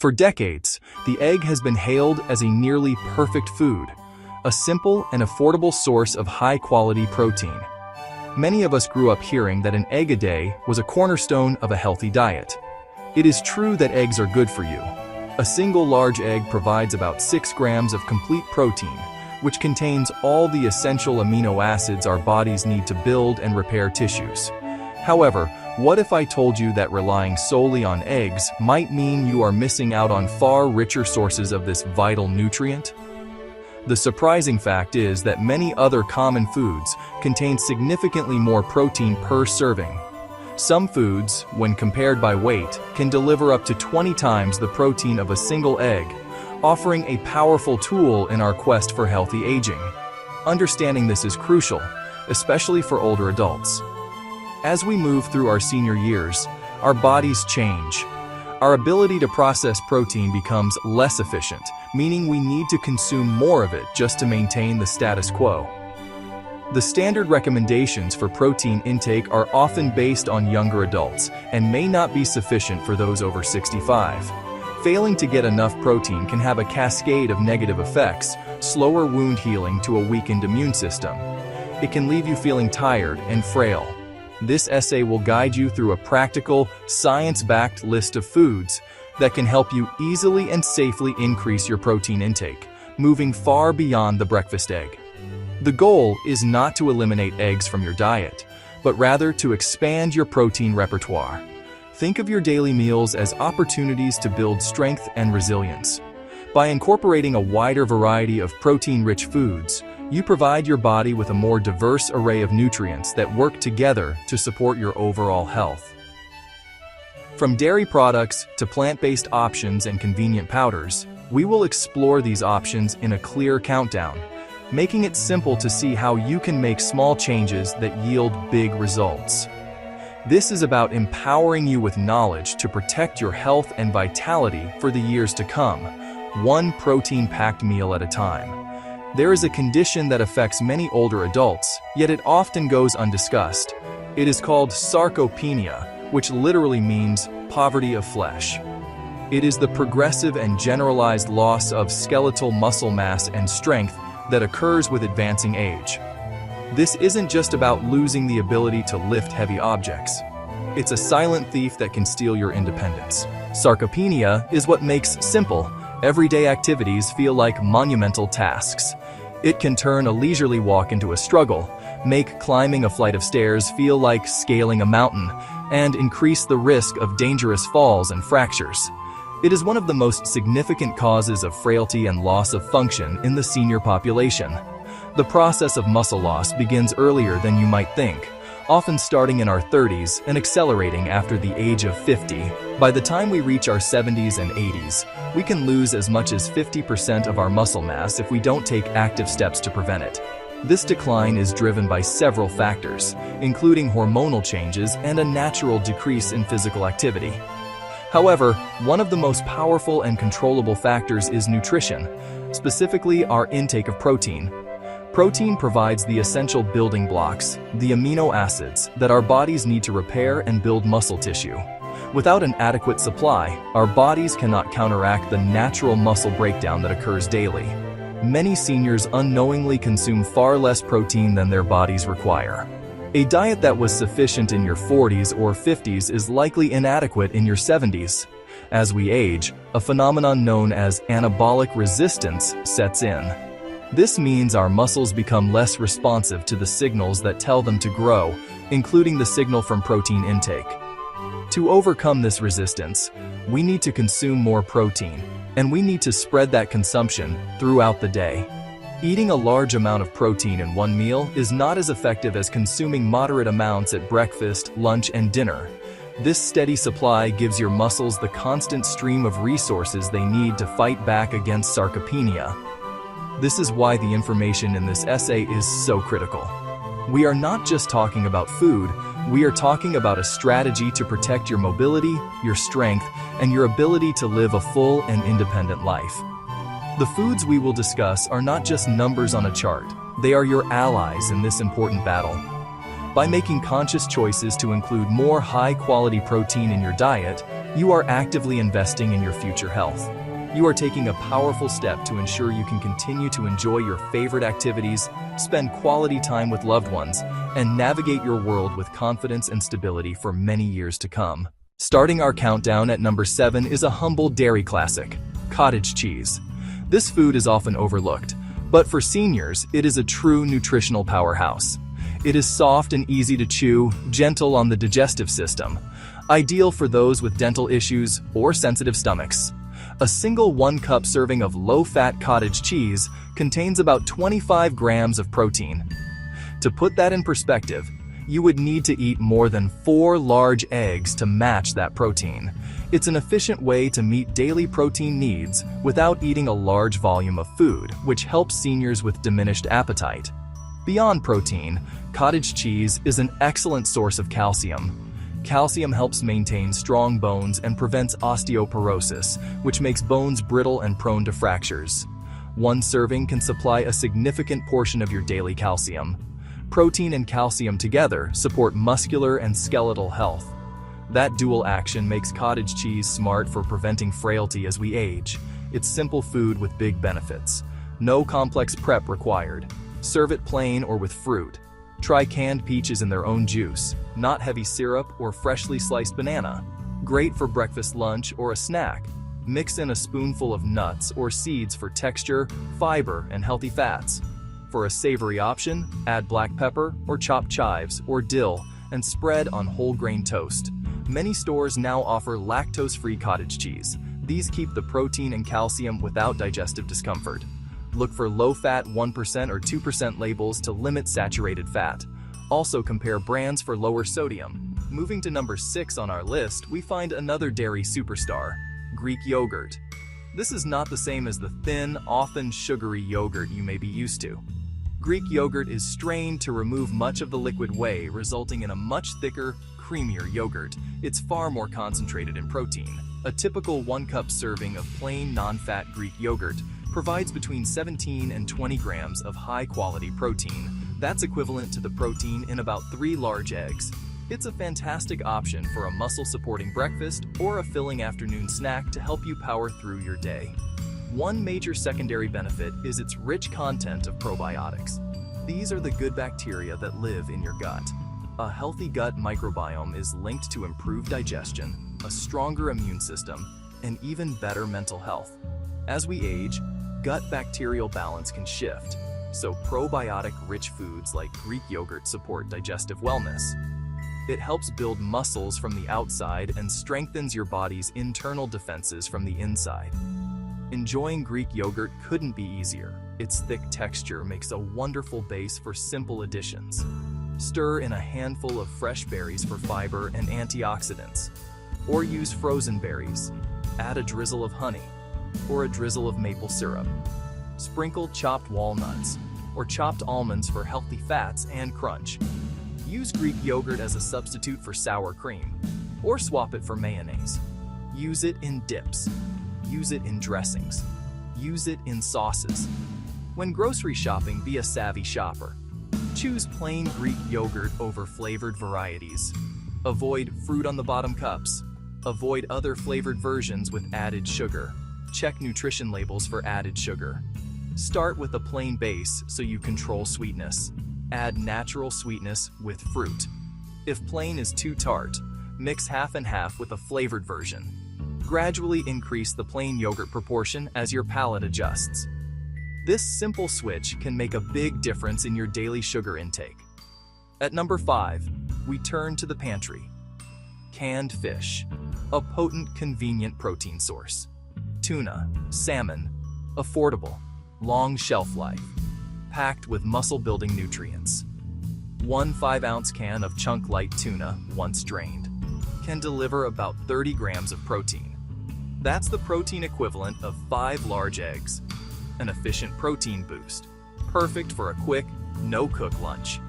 For decades, the egg has been hailed as a nearly perfect food, a simple and affordable source of high-quality protein. Many of us grew up hearing that an egg a day was a cornerstone of a healthy diet. It is true that eggs are good for you. A single large egg provides about 6 grams of complete protein, which contains all the essential amino acids our bodies need to build and repair tissues. However, what if I told you that relying solely on eggs might mean you are missing out on far richer sources of this vital nutrient? The surprising fact is that many other common foods contain significantly more protein per serving. Some foods, when compared by weight, can deliver up to 20 times the protein of a single egg, offering a powerful tool in our quest for healthy aging. Understanding this is crucial, especially for older adults. As we move through our senior years, our bodies change. Our ability to process protein becomes less efficient, meaning we need to consume more of it just to maintain the status quo. The standard recommendations for protein intake are often based on younger adults and may not be sufficient for those over 65. Failing to get enough protein can have a cascade of negative effects, slower wound healing to a weakened immune system. It can leave you feeling tired and frail. This essay will guide you through a practical, science-backed list of foods that can help you easily and safely increase your protein intake, moving far beyond the breakfast egg. The goal is not to eliminate eggs from your diet, but rather to expand your protein repertoire. Think of your daily meals as opportunities to build strength and resilience. By incorporating a wider variety of protein-rich foods, you provide your body with a more diverse array of nutrients that work together to support your overall health. From dairy products to plant-based options and convenient powders, we will explore these options in a clear countdown, making it simple to see how you can make small changes that yield big results. This is about empowering you with knowledge to protect your health and vitality for the years to come, one protein-packed meal at a time. There is a condition that affects many older adults, yet it often goes undiscussed. It is called sarcopenia, which literally means poverty of flesh. It is the progressive and generalized loss of skeletal muscle mass and strength that occurs with advancing age. This isn't just about losing the ability to lift heavy objects. It's a silent thief that can steal your independence. Sarcopenia is what makes simple, everyday activities feel like monumental tasks. It can turn a leisurely walk into a struggle, make climbing a flight of stairs feel like scaling a mountain, and increase the risk of dangerous falls and fractures. It is one of the most significant causes of frailty and loss of function in the senior population. The process of muscle loss begins earlier than you might think, often starting in our 30s and accelerating after the age of 50. By the time we reach our 70s and 80s, we can lose as much as 50% of our muscle mass if we don't take active steps to prevent it. This decline is driven by several factors, including hormonal changes and a natural decrease in physical activity. However, one of the most powerful and controllable factors is nutrition, specifically our intake of protein. Protein provides the essential building blocks, the amino acids, that our bodies need to repair and build muscle tissue. Without an adequate supply, our bodies cannot counteract the natural muscle breakdown that occurs daily. Many seniors unknowingly consume far less protein than their bodies require. A diet that was sufficient in your 40s or 50s is likely inadequate in your 70s. As we age, a phenomenon known as anabolic resistance sets in. This means our muscles become less responsive to the signals that tell them to grow, including the signal from protein intake. To overcome this resistance, we need to consume more protein, and we need to spread that consumption throughout the day. Eating a large amount of protein in one meal is not as effective as consuming moderate amounts at breakfast, lunch, and dinner. This steady supply gives your muscles the constant stream of resources they need to fight back against sarcopenia. This is why the information in this essay is so critical. We are not just talking about food, we are talking about a strategy to protect your mobility, your strength, and your ability to live a full and independent life. The foods we will discuss are not just numbers on a chart, they are your allies in this important battle. By making conscious choices to include more high-quality protein in your diet, You are actively investing in your future health. You are taking a powerful step to ensure you can continue to enjoy your favorite activities, spend quality time with loved ones, and navigate your world with confidence and stability for many years to come. Starting our countdown at number 7 is a humble dairy classic, cottage cheese. This food is often overlooked, but for seniors, it is a true nutritional powerhouse. It is soft and easy to chew, gentle on the digestive system, ideal for those with dental issues or sensitive stomachs. A single 1-cup serving of low-fat cottage cheese contains about 25 grams of protein. To put that in perspective, you would need to eat more than 4 large eggs to match that protein. It's an efficient way to meet daily protein needs without eating a large volume of food, which helps seniors with diminished appetite. Beyond protein, cottage cheese is an excellent source of calcium. Calcium helps maintain strong bones and prevents osteoporosis, which makes bones brittle and prone to fractures. One serving can supply a significant portion of your daily calcium. Protein and calcium together support muscular and skeletal health. That dual action makes cottage cheese smart for preventing frailty as we age. It's simple food with big benefits. No complex prep required. Serve it plain or with fruit. Try canned peaches in their own juice, not heavy syrup or freshly sliced banana. Great for breakfast, lunch, or a snack. Mix in a spoonful of nuts or seeds for texture, fiber, and healthy fats. For a savory option, add black pepper or chopped chives or dill and spread on whole grain toast. Many stores now offer lactose-free cottage cheese. These keep the protein and calcium without digestive discomfort. Look for low-fat 1% or 2% labels to limit saturated fat. Also compare brands for lower sodium. Moving to number 6 on our list, we find another dairy superstar, Greek yogurt. This is not the same as the thin, often sugary yogurt you may be used to. Greek yogurt is strained to remove much of the liquid whey, resulting in a much thicker, creamier yogurt. It's far more concentrated in protein. A typical 1-cup serving of plain, non-fat Greek yogurt provides between 17 and 20 grams of high-quality protein. That's equivalent to the protein in about 3 large eggs. It's a fantastic option for a muscle-supporting breakfast or a filling afternoon snack to help you power through your day. One major secondary benefit is its rich content of probiotics. These are the good bacteria that live in your gut. A healthy gut microbiome is linked to improved digestion, a stronger immune system, and even better mental health. As we age, gut bacterial balance can shift, so probiotic-rich foods like Greek yogurt support digestive wellness. It helps build muscles from the outside and strengthens your body's internal defenses from the inside. Enjoying Greek yogurt couldn't be easier. Its thick texture makes a wonderful base for simple additions. Stir in a handful of fresh berries for fiber and antioxidants. Or use frozen berries. Add a drizzle of honey or a drizzle of maple syrup. Sprinkle chopped walnuts or chopped almonds for healthy fats and crunch. Use Greek yogurt as a substitute for sour cream, or swap it for mayonnaise. Use it in dips. Use it in dressings. Use it in sauces. When grocery shopping, be a savvy shopper. Choose plain Greek yogurt over flavored varieties. Avoid fruit on the bottom cups. Avoid other flavored versions with added sugar. Check nutrition labels for added sugar. Start with a plain base so you control sweetness. Add natural sweetness with fruit. If plain is too tart, mix half and half with a flavored version. Gradually increase the plain yogurt proportion as your palate adjusts. This simple switch can make a big difference in your daily sugar intake. At number 5, we turn to the pantry. Canned fish, a potent, convenient protein source. Tuna, salmon, affordable, long shelf life, packed with muscle-building nutrients. One 5-ounce can of chunk light tuna, once drained, can deliver about 30 grams of protein. That's the protein equivalent of 5 large eggs. An efficient protein boost, perfect for a quick, no-cook lunch.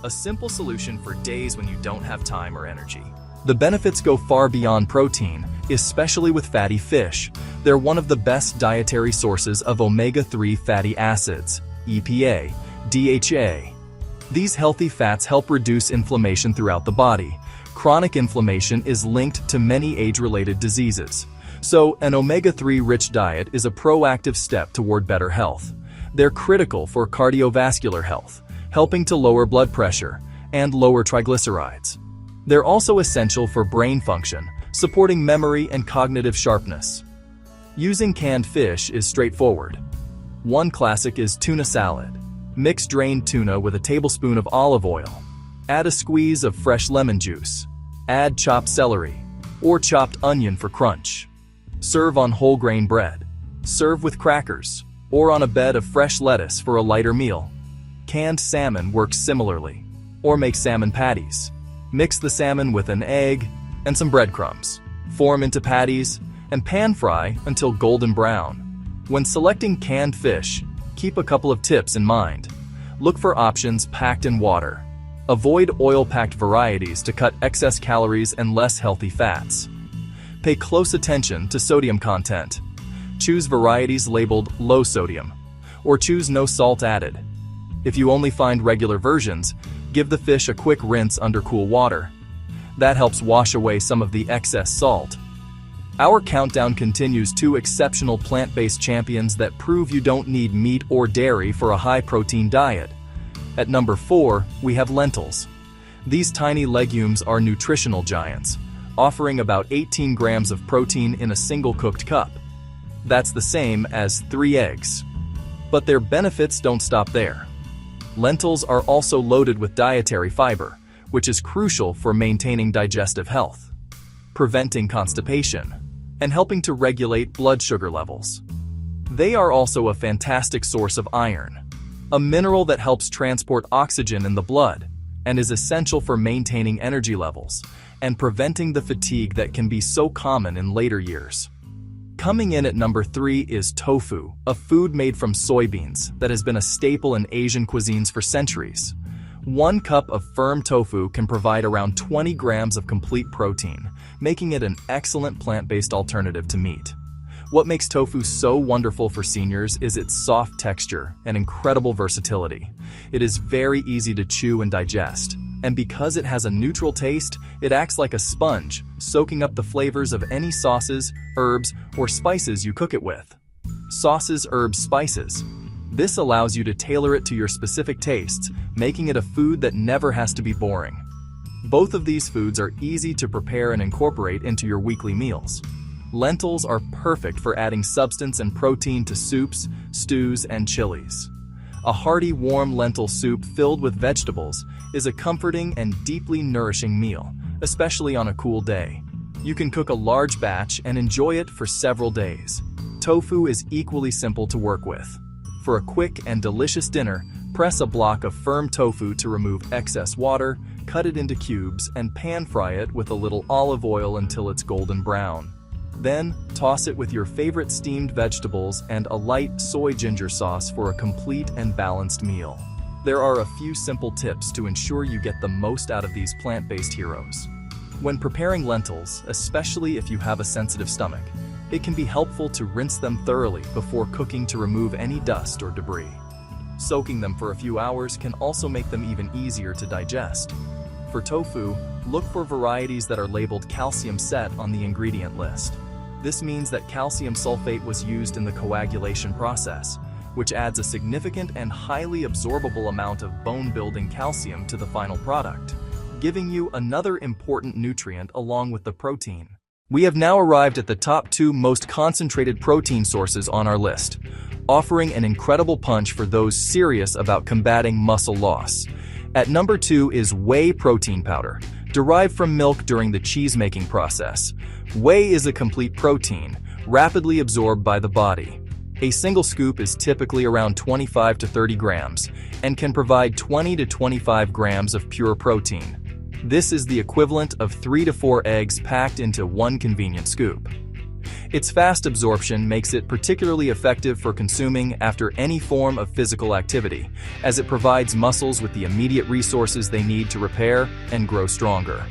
A simple solution for days when you don't have time or energy. The benefits go far beyond protein, especially with fatty fish. They're one of the best dietary sources of omega-3 fatty acids, EPA, DHA. These healthy fats help reduce inflammation throughout the body, Chronic inflammation is linked to many age-related diseases. So, an omega-3 rich diet is a proactive step toward better health. They're critical for cardiovascular health, helping to lower blood pressure and lower triglycerides. They're also essential for brain function, supporting memory and cognitive sharpness. Using canned fish is straightforward. One classic is tuna salad. Mix drained tuna with a tablespoon of olive oil. Add a squeeze of fresh lemon juice. Add chopped celery or chopped onion for crunch. Serve on whole grain bread. Serve with crackers or on a bed of fresh lettuce for a lighter meal. Canned salmon works similarly. Or make salmon patties. Mix the salmon with an egg and some breadcrumbs. Form into patties and pan fry until golden brown. When selecting canned fish, keep a couple of tips in mind. Look for options packed in water. Avoid oil-packed varieties to cut excess calories and less healthy fats. Pay close attention to sodium content. Choose varieties labeled low sodium, or choose no salt added. If you only find regular versions, give the fish a quick rinse under cool water. That helps wash away some of the excess salt. Our countdown continues to exceptional plant-based champions that prove you don't need meat or dairy for a high-protein diet. At number 4, we have lentils. These tiny legumes are nutritional giants, offering about 18 grams of protein in a single cooked cup. That's the same as 3 eggs. But their benefits don't stop there. Lentils are also loaded with dietary fiber, which is crucial for maintaining digestive health, preventing constipation, and helping to regulate blood sugar levels. They are also a fantastic source of iron, a mineral that helps transport oxygen in the blood and is essential for maintaining energy levels and preventing the fatigue that can be so common in later years. Coming in at number 3 is tofu, a food made from soybeans that has been a staple in Asian cuisines for centuries. 1 cup of firm tofu can provide around 20 grams of complete protein, making it an excellent plant-based alternative to meat. What makes tofu so wonderful for seniors is its soft texture and incredible versatility. It is very easy to chew and digest, and because it has a neutral taste, it acts like a sponge, soaking up the flavors of any sauces, herbs, or spices you cook it with. Sauces, herbs, spices. This allows you to tailor it to your specific tastes, making it a food that never has to be boring. Both of these foods are easy to prepare and incorporate into your weekly meals. Lentils are perfect for adding substance and protein to soups, stews, and chilies. A hearty, warm lentil soup filled with vegetables is a comforting and deeply nourishing meal, especially on a cool day. You can cook a large batch and enjoy it for several days. Tofu is equally simple to work with. For a quick and delicious dinner, press a block of firm tofu to remove excess water, cut it into cubes, and pan fry it with a little olive oil until it's golden brown. Then, toss it with your favorite steamed vegetables and a light soy ginger sauce for a complete and balanced meal. There are a few simple tips to ensure you get the most out of these plant-based heroes. When preparing lentils, especially if you have a sensitive stomach, it can be helpful to rinse them thoroughly before cooking to remove any dust or debris. Soaking them for a few hours can also make them even easier to digest. For tofu, look for varieties that are labeled calcium set on the ingredient list. This means that calcium sulfate was used in the coagulation process, which adds a significant and highly absorbable amount of bone-building calcium to the final product, giving you another important nutrient along with the protein. We have now arrived at the top 2 most concentrated protein sources on our list, offering an incredible punch for those serious about combating muscle loss. At number 2 is whey protein powder, derived from milk during the cheese-making process. Whey is a complete protein, rapidly absorbed by the body. A single scoop is typically around 25 to 30 grams and can provide 20 to 25 grams of pure protein. This is the equivalent of 3 to 4 eggs packed into one convenient scoop. Its fast absorption makes it particularly effective for consuming after any form of physical activity, as it provides muscles with the immediate resources they need to repair and grow stronger.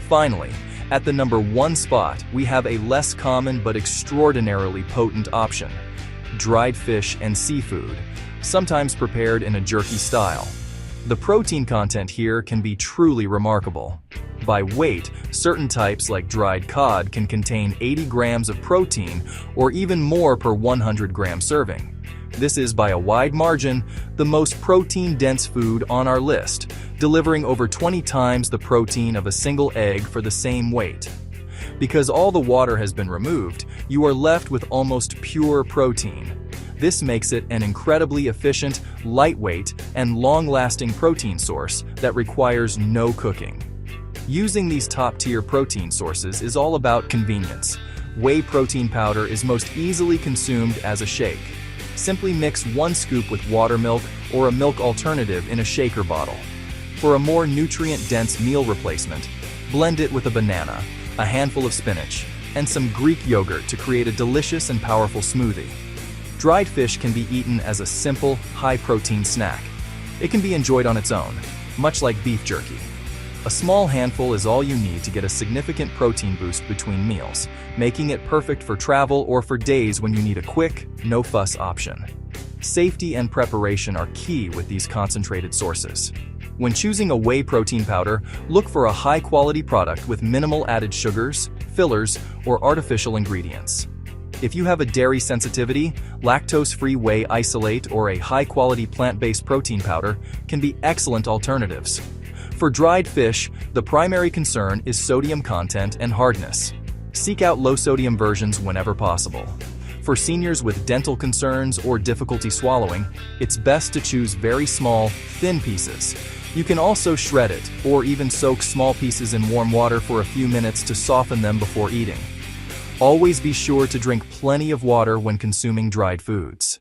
Finally, at the number 1 spot, we have a less common but extraordinarily potent option: dried fish and seafood, sometimes prepared in a jerky style. The protein content here can be truly remarkable. By weight, certain types like dried cod can contain 80 grams of protein or even more per 100-gram serving. This is, by a wide margin, the most protein-dense food on our list, delivering over 20 times the protein of a single egg for the same weight. Because all the water has been removed, you are left with almost pure protein. This makes it an incredibly efficient, lightweight, and long-lasting protein source that requires no cooking. Using these top-tier protein sources is all about convenience. Whey protein powder is most easily consumed as a shake. Simply mix 1 scoop with water milk or a milk alternative in a shaker bottle. For a more nutrient-dense meal replacement, blend it with a banana, a handful of spinach, and some Greek yogurt to create a delicious and powerful smoothie. Dried fish can be eaten as a simple, high-protein snack. It can be enjoyed on its own, much like beef jerky. A small handful is all you need to get a significant protein boost between meals, making it perfect for travel or for days when you need a quick, no-fuss option. Safety and preparation are key with these concentrated sources. When choosing a whey protein powder, look for a high-quality product with minimal added sugars, fillers, or artificial ingredients. If you have a dairy sensitivity, lactose-free whey isolate or a high-quality plant-based protein powder can be excellent alternatives. For dried fish, the primary concern is sodium content and hardness. Seek out low-sodium versions whenever possible. For seniors with dental concerns or difficulty swallowing, it's best to choose very small, thin pieces. You can also shred it, or even soak small pieces in warm water for a few minutes to soften them before eating. Always be sure to drink plenty of water when consuming dried foods.